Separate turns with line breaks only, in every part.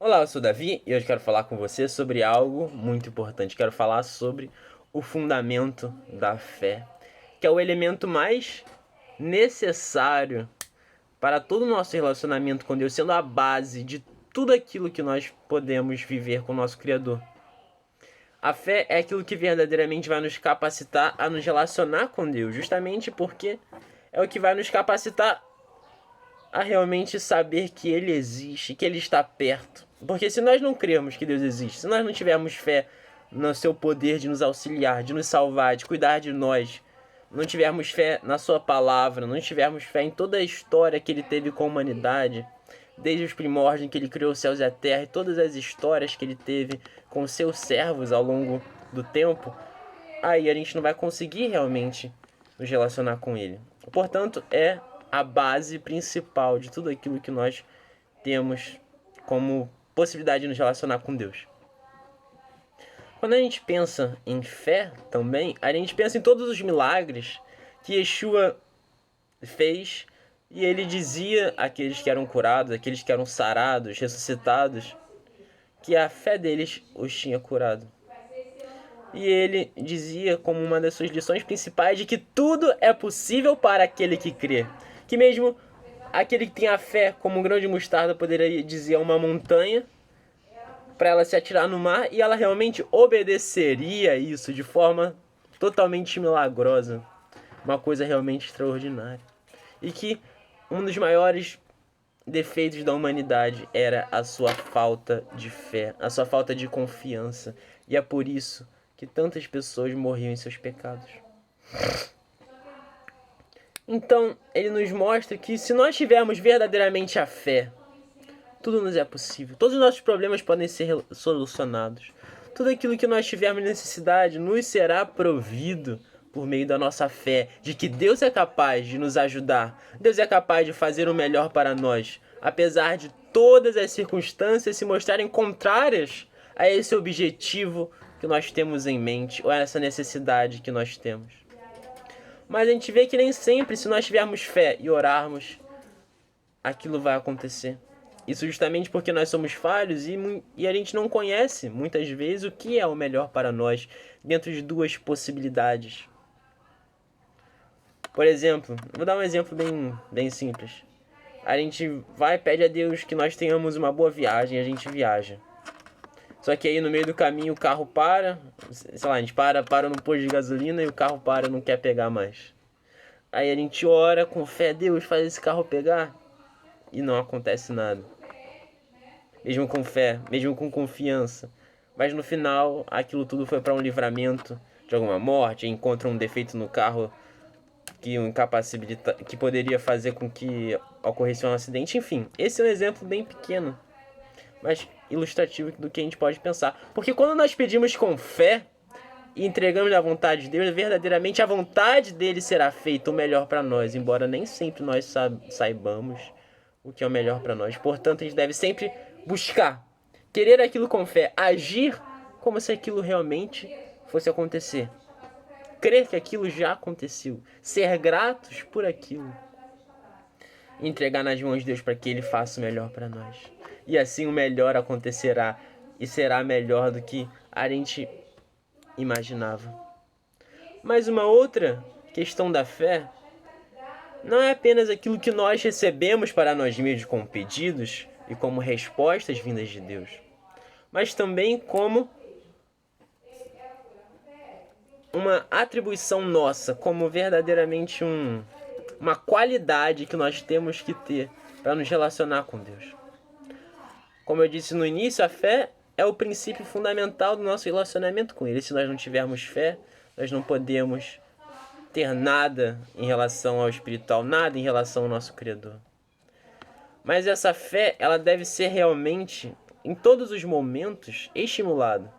Olá, eu sou o Davi e hoje quero falar com você sobre algo muito importante. Quero falar sobre o fundamento da fé, que é o elemento mais necessário para todo o nosso relacionamento com Deus, sendo a base de tudo aquilo que nós podemos viver com o nosso Criador. A fé é aquilo que verdadeiramente vai nos capacitar a nos relacionar com Deus, justamente porque é o que vai nos capacitar a realmente saber que Ele existe, que Ele está perto. Porque se nós não crermos que Deus existe, se nós não tivermos fé no seu poder de nos auxiliar, de nos salvar, de cuidar de nós, não tivermos fé na sua palavra, não tivermos fé em toda a história que Ele teve com a humanidade, desde os primórdios em que Ele criou os céus e a terra, e todas as histórias que Ele teve com os seus servos ao longo do tempo, aí a gente não vai conseguir realmente nos relacionar com Ele. Portanto, é a base principal de tudo aquilo que nós temos como possibilidade de nos relacionar com Deus. Quando a gente pensa em fé também, a gente pensa em todos os milagres que Yeshua fez, e ele dizia àqueles que eram curados, àqueles que eram sarados, ressuscitados, que a fé deles os tinha curado. E ele dizia como uma das suas lições principais de que tudo é possível para aquele que crê. Que mesmo aquele que tem a fé como um grão de mostarda poderia dizer a uma montanha para ela se atirar no mar, e ela realmente obedeceria isso de forma totalmente milagrosa. Uma coisa realmente extraordinária. E que um dos maiores defeitos da humanidade era a sua falta de fé, a sua falta de confiança. E é por isso que tantas pessoas morriam em seus pecados. Então, ele nos mostra que se nós tivermos verdadeiramente a fé, tudo nos é possível. Todos os nossos problemas podem ser solucionados. Tudo aquilo que nós tivermos necessidade nos será provido por meio da nossa fé, de que Deus é capaz de nos ajudar. Deus é capaz de fazer o melhor para nós, apesar de todas as circunstâncias se mostrarem contrárias a esse objetivo que nós temos em mente, ou a essa necessidade que nós temos. Mas a gente vê que nem sempre, se nós tivermos fé e orarmos, aquilo vai acontecer. Isso justamente porque nós somos falhos e a gente não conhece, muitas vezes, o que é o melhor para nós dentro de duas possibilidades. Por exemplo, vou dar um exemplo bem simples. A gente vai e pede a Deus que nós tenhamos uma boa viagem, a gente viaja. Só que aí no meio do caminho o carro para, sei lá, a gente para no posto de gasolina e o carro para, não quer pegar mais. Aí a gente ora com fé, Deus, faz esse carro pegar, e não acontece nada. Mesmo com fé, mesmo com confiança. Mas no final, aquilo tudo foi para um livramento de alguma morte, encontra um defeito no carro que o incapacita, que poderia fazer com que ocorresse um acidente. Enfim, esse é um exemplo bem pequeno, mas ilustrativo do que a gente pode pensar. Porque quando nós pedimos com fé e entregamos a vontade de Deus, verdadeiramente a vontade dele será feita o melhor para nós, embora nem sempre nós saibamos o que é o melhor para nós. Portanto, a gente deve sempre buscar, querer aquilo com fé, agir como se aquilo realmente fosse acontecer. Crer que aquilo já aconteceu, ser gratos por aquilo, e entregar nas mãos de Deus para que Ele faça o melhor para nós. E assim o melhor acontecerá e será melhor do que a gente imaginava. Mas uma outra questão da fé não é apenas aquilo que nós recebemos para nós mesmos como pedidos e como respostas vindas de Deus, mas também como uma atribuição nossa, como verdadeiramente uma qualidade que nós temos que ter para nos relacionar com Deus. Como eu disse no início, a fé é o princípio fundamental do nosso relacionamento com Ele. Se nós não tivermos fé, nós não podemos ter nada em relação ao espiritual, nada em relação ao nosso Criador. Mas essa fé, ela deve ser realmente, em todos os momentos, estimulada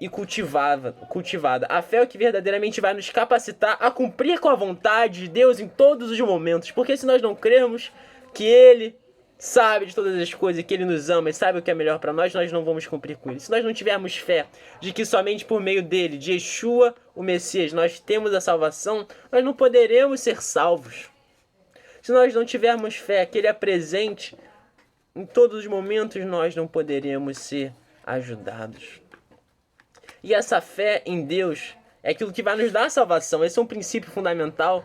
e cultivada. A fé é o que verdadeiramente vai nos capacitar a cumprir com a vontade de Deus em todos os momentos. Porque se nós não crermos que Ele sabe de todas as coisas, que Ele nos ama e sabe o que é melhor para nós, nós não vamos cumprir com Ele. Se nós não tivermos fé de que somente por meio dele, de Yeshua, o Messias, nós temos a salvação, nós não poderemos ser salvos. Se nós não tivermos fé que Ele é presente em todos os momentos nós não poderemos ser ajudados. E essa fé em Deus é aquilo que vai nos dar a salvação. Esse é um princípio fundamental,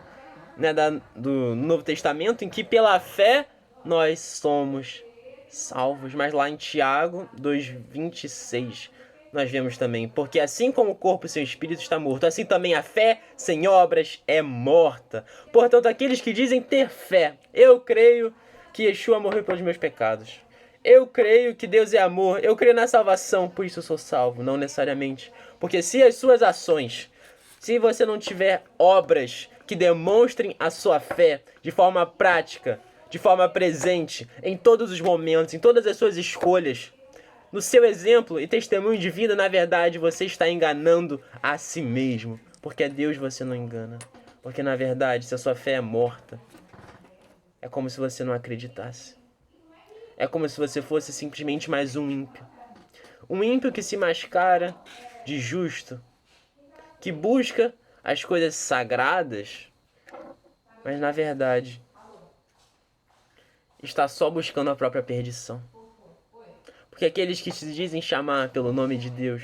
né, do Novo Testamento, em que pela fé nós somos salvos. Mas lá em Tiago 2,26 nós vemos também: porque assim como o corpo sem o espírito está morto, assim também a fé sem obras é morta. Portanto, aqueles que dizem ter fé, eu creio que Yeshua morreu pelos meus pecados, eu creio que Deus é amor, eu creio na salvação, por isso eu sou salvo. Não necessariamente. Porque se as suas ações, se você não tiver obras que demonstrem a sua fé de forma prática, de forma presente, em todos os momentos, em todas as suas escolhas, no seu exemplo e testemunho de vida, na verdade, você está enganando a si mesmo. Porque a Deus você não engana. Porque, na verdade, se a sua fé é morta, é como se você não acreditasse. É como se você fosse simplesmente mais um ímpio. Um ímpio que se mascara de justo, que busca as coisas sagradas, mas, na verdade, está só buscando a própria perdição. Porque aqueles que se dizem chamar pelo nome de Deus,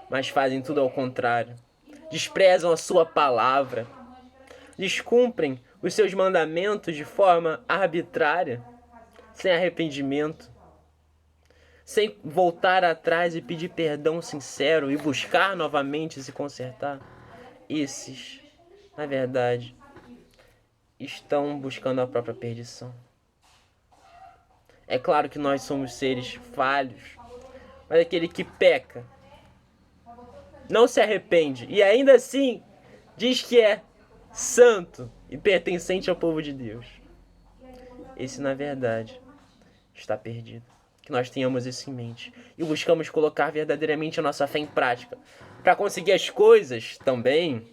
mas fazem tudo ao contrário, desprezam a sua palavra, descumprem os seus mandamentos de forma arbitrária, sem arrependimento, sem voltar atrás e pedir perdão sincero e buscar novamente se consertar, esses, na verdade, estão buscando a própria perdição. É claro que nós somos seres falhos, mas aquele que peca, não se arrepende e ainda assim diz que é santo e pertencente ao povo de Deus, esse, na verdade, está perdido. Que nós tenhamos isso em mente e buscamos colocar verdadeiramente a nossa fé em prática, para conseguir as coisas também,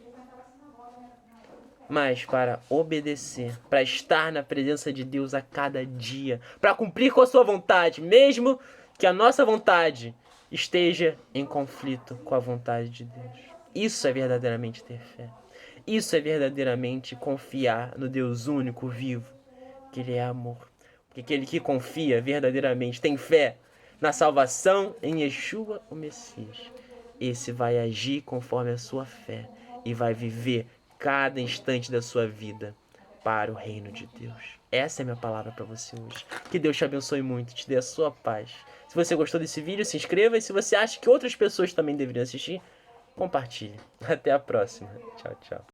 mas para obedecer, para estar na presença de Deus a cada dia, para cumprir com a sua vontade, mesmo que a nossa vontade esteja em conflito com a vontade de Deus. Isso é verdadeiramente ter fé. Isso é verdadeiramente confiar no Deus único, vivo, que Ele é amor. Porque aquele que confia verdadeiramente, tem fé na salvação em Yeshua, o Messias, esse vai agir conforme a sua fé e vai viver cada instante da sua vida para o reino de Deus. Essa é a minha palavra para você hoje. Que Deus te abençoe muito, te dê a sua paz. Se você gostou desse vídeo, se inscreva. E se você acha que outras pessoas também deveriam assistir, compartilhe. Até a próxima. Tchau, tchau.